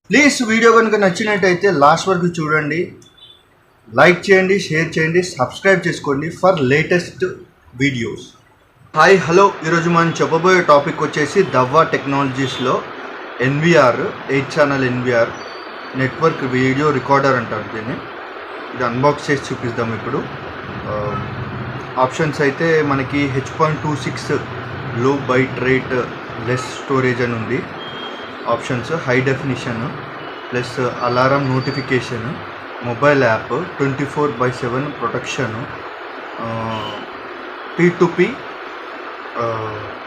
Please video కనుక నచ్చినట్టయితే last వరకు చూడండి, లైక్ చేయండి, షేర్ చేయండి, సబ్స్క్రైబ్ చేసుకోండి for latest videos. Hi hello, ఈరోజు మనం చెప్పబోయే టాపిక్ వచ్చేసి దవ్వా టెక్నాలజీస్లో NVR 8 channel NVR network video recorder అంటారు దీన్ని. ఇది అన్బాక్స్ చేసి చూపిద్దాం ఇప్పుడు. ఆప్షన్స్ అయితే మనకి H.26 లో బైట్ రేట్ లెస్ స్టోరేజ్ అని ఉంది. Options high definition plus alarm notification, mobile app, 24/7 protection,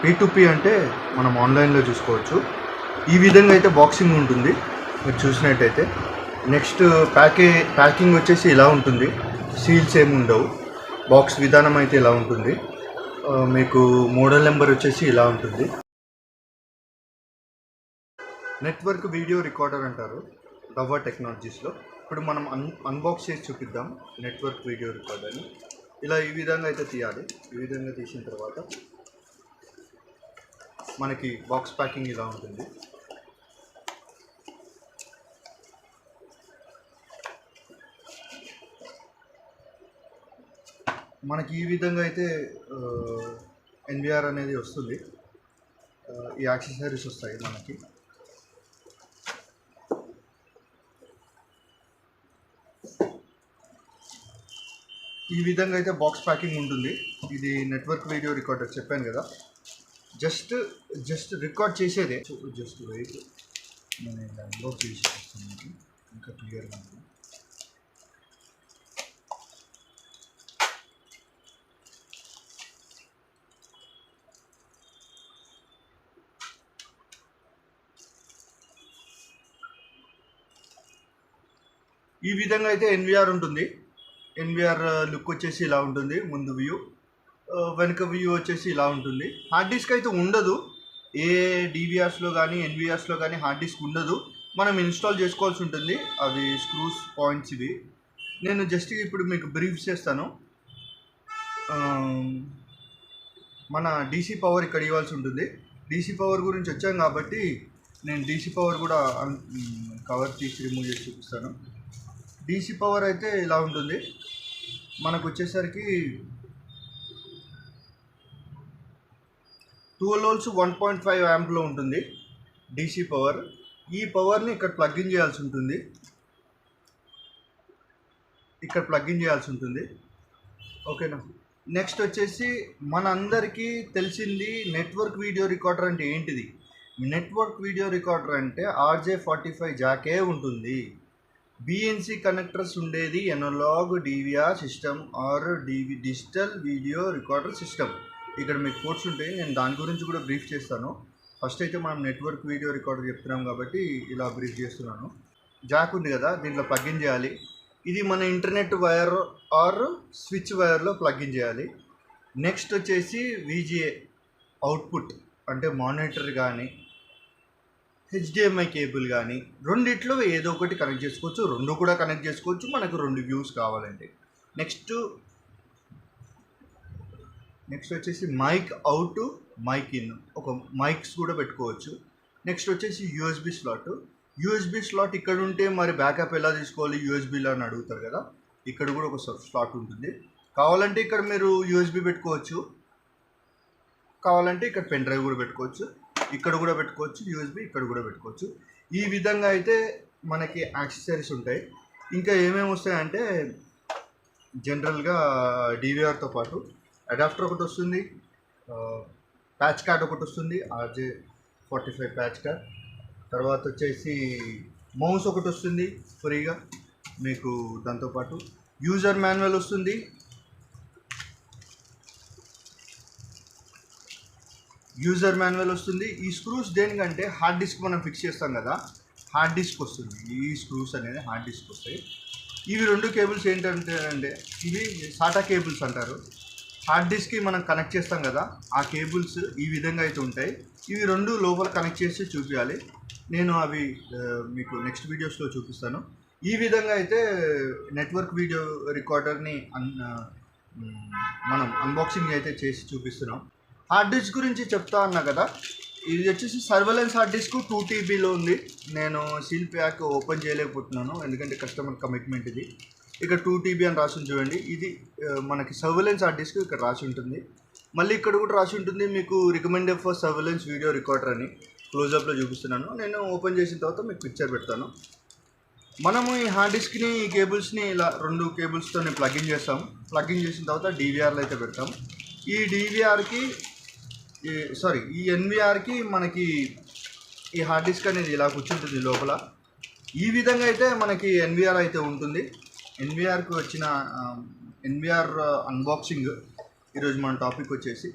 P2P అంటే మనం ఆన్లైన్లో చూసుకోవచ్చు. ఈ విధంగా అయితే బాక్సింగ్ ఉంటుంది మీరు చూసినట్టయితే. నెక్స్ట్ ప్యాకింగ్ వచ్చేసి ఇలా ఉంటుంది, సీల్స్ ఏమి ఉండవు. బాక్స్ విధానం అయితే ఇలా ఉంటుంది. మీకు మోడల్ నెంబర్ వచ్చేసి ఇలా ఉంటుంది. నెట్వర్క్ వీడియో రికార్డర్ అంటారు దవ్వా టెక్నాలజీస్లో. ఇప్పుడు మనం అన్బాక్స్ చేసి చూపిద్దాం నెట్వర్క్ వీడియో రికార్డర్ని. ఇలా ఈ విధంగా అయితే తీయాలి. ఈ విధంగా తీసిన తర్వాత మనకి బాక్స్ ప్యాకింగ్ ఇలా ఉంటుంది. మనకి ఈ విధంగా అయితే ఎన్విఆర్ అనేది వస్తుంది. ఈ యాక్సెసరీస్ వస్తాయి మనకి. ఈ విధంగా అయితే బాక్స్ ప్యాకింగ్ ఉంటుంది. ఇది నెట్వర్క్ వీడియో రికార్డర్ చెప్పాను కదా, జస్ట్ రికార్డ్ చేసేదే. జస్ట్ వెయిట్, నేను అన్బాక్స్ చేసి వస్తాను ఇంకా క్లియర్గా ఉంటుంది. ఈ విధంగా అయితే ఎన్విఆర్ ఉంటుంది. ఎన్విఆర్ లుక్ వచ్చేసి ఇలా ఉంటుంది. ముందు వ్యూ, వెనుక వ్యూ వచ్చేసి ఇలా ఉంటుంది. హార్డ్ డిస్క్ అయితే ఉండదు. ఏ డివిఆర్స్లో కానీ ఎన్విఆర్స్లో కానీ హార్డ్ డిస్క్ ఉండదు. మనం ఇన్స్టాల్ చేసుకోవాల్సి ఉంటుంది. అవి స్క్రూస్ పాయింట్స్ ఇవి. నేను జస్ట్ ఇప్పుడు మీకు బ్రీఫ్ చేస్తాను. మన డీసీ పవర్ ఇక్కడ ఇవ్వాల్సి ఉంటుంది. డీసీ పవర్ గురించి వచ్చాం కాబట్టి నేను డీసీ పవర్ కూడా కవర్ తీసి రిమూవ్ చేసి చూపిస్తాను. డీసీ పవర్ అయితే ఇలా ఉంటుంది. మనకు వచ్చేసరికి 12 వోల్ట్స్ 1.5 యాంప్లో ఉంటుంది డీసీ పవర్. ఈ పవర్ని ఇక్కడ ప్లగ్ ఇన్ చేయాల్సి ఉంటుంది. ఓకేనా. నెక్స్ట్ వచ్చేసి మనందరికీ తెలిసింది నెట్వర్క్ వీడియో రికార్డర్ అంటే ఏంటిది. నెట్వర్క్ వీడియో రికార్డర్ అంటే RJ45 జాకే ఉంటుంది. BNC కనెక్టర్స్ ఉండేది analog DVR system or digital video recorder system. ఇక్కడ మీకు కోడ్స్ ఉంటాయి, నేను దాని గురించి కూడా బ్రీఫ్ చేస్తాను. ఫస్ట్ అయితే మనం నెట్వర్క్ వీడియో రికార్డర్ చెప్తున్నాం కాబట్టి ఇలా బ్రీఫ్ చేస్తున్నాను. జాక్ ఉంది కదా, దీంట్లో ప్లగ్ఇన్ చేయాలి. ఇది మన ఇంటర్నెట్ వైర్ ఆర్ స్విచ్ వైర్లో ప్లగ్ఇన్ చేయాలి. నెక్స్ట్ వచ్చేసి VGA అవుట్పుట్ అంటే మానిటర్ కానీ HDMI కేబుల్ కానీ రెండిట్లో ఏదో ఒకటి కనెక్ట్ చేసుకోవచ్చు. రెండు కూడా కనెక్ట్ చేసుకోవచ్చు మనకు 2 వ్యూస్ కావాలంటే. నెక్స్ట్ వచ్చేసి మైక్ అవుట్, మైక్ ఇన్, ఒక మైక్స్ కూడా పెట్టుకోవచ్చు. నెక్స్ట్ వచ్చేసి యూఎస్బి స్లాట్ ఇక్కడ ఉంటే మరి బ్యాకప్ ఎలా తీసుకోవాలి యూఎస్బీలో అని అడుగుతారు కదా. ఇక్కడ కూడా ఒక స్లాట్ ఉంటుంది. కావాలంటే ఇక్కడ మీరు యూఎస్బి పెట్టుకోవచ్చు, కావాలంటే ఇక్కడ పెన్ డ్రైవ్ కూడా పెట్టుకోవచ్చు. ఇక్కడ కూడా పెట్టుకోవచ్చు యూఎస్బి, ఇక్కడ కూడా పెట్టుకోవచ్చు. ఈ విధంగా అయితే మనకి యాక్సెసరీస్ ఉంటాయి. ఇంకా ఏమేమి వస్తాయంటే జనరల్గా డివిఆర్తో పాటు అడాప్టర్ ఒకటి వస్తుంది, ప్యాచ్ కార్డ్ ఒకటి వస్తుంది, RJ45 ప్యాచ్ కార్డ్. తర్వాత వచ్చేసి మౌస్ ఒకటి వస్తుంది ఫ్రీగా మీకు. దాంతోపాటు యూజర్ మాన్యువల్ వస్తుంది. ఈ స్క్రూస్ దేనికంటే హార్డ్ డిస్క్ మనం ఫిక్స్ చేస్తాం కదా, హార్డ్ డిస్క్ వస్తుంది. ఈ స్క్రూస్ అనేది హార్డ్ డిస్క్ వస్తాయి. ఇవి 2 కేబుల్స్ ఏంటంటే ఇవి సాటా కేబుల్స్ అంటారు. హార్డ్ డిస్క్కి మనం కనెక్ట్ చేస్తాం కదా, ఆ కేబుల్స్ ఈ విధంగా అయితే ఉంటాయి. ఇవి 2 లోపల కనెక్ట్ చేసి చూపించాలి. నేను అవి మీకు నెక్స్ట్ వీడియోస్లో చూపిస్తాను. ఈ విధంగా అయితే నెట్వర్క్ వీడియో రికార్డర్ని మనం అన్బాక్సింగ్ అయితే చేసి చూపిస్తున్నాం. హార్డ్ డిస్క్ గురించి చెప్తా అన్నా కదా, ఇది వచ్చేసి సర్వేలెన్స్ హార్డ్ డిస్క్ 2 TBలో ఉంది. నేను సీల్ ప్యాక్ ఓపెన్ చేయలేకపోతున్నాను ఎందుకంటే కస్టమర్ కమిట్మెంట్ ఇది. ఇక్కడ 2 TB అని రాసి చూడండి. ఇది మనకి సర్వేలెన్స్ హార్డ్ డిస్క్ ఇక్కడ రాసి ఉంటుంది. మళ్ళీ ఇక్కడ కూడా రాసి ఉంటుంది మీకు recommended for surveillance video recorder అని. క్లోజప్లో చూపిస్తున్నాను. నేను ఓపెన్ చేసిన తర్వాత మీకు పిక్చర్ పెడతాను. మనము ఈ హార్డ్ డిస్క్ని ఈ కేబుల్స్ని ఇలా 2 కేబుల్స్తో ప్లగిన్ చేస్తాం. ప్లగిన్ చేసిన తర్వాత DVRలో అయితే పెడతాం. ఈ DVRకి ఈ NVRకి మనకి ఈ హార్డ్ డిస్క్ అనేది ఇలా కూర్చుంటుంది లోపల. ఈ విధంగా అయితే మనకి NVR అయితే ఉంటుంది. NVRకి వచ్చిన NVR అన్బాక్సింగ్ ఈరోజు మన టాపిక్ వచ్చేసి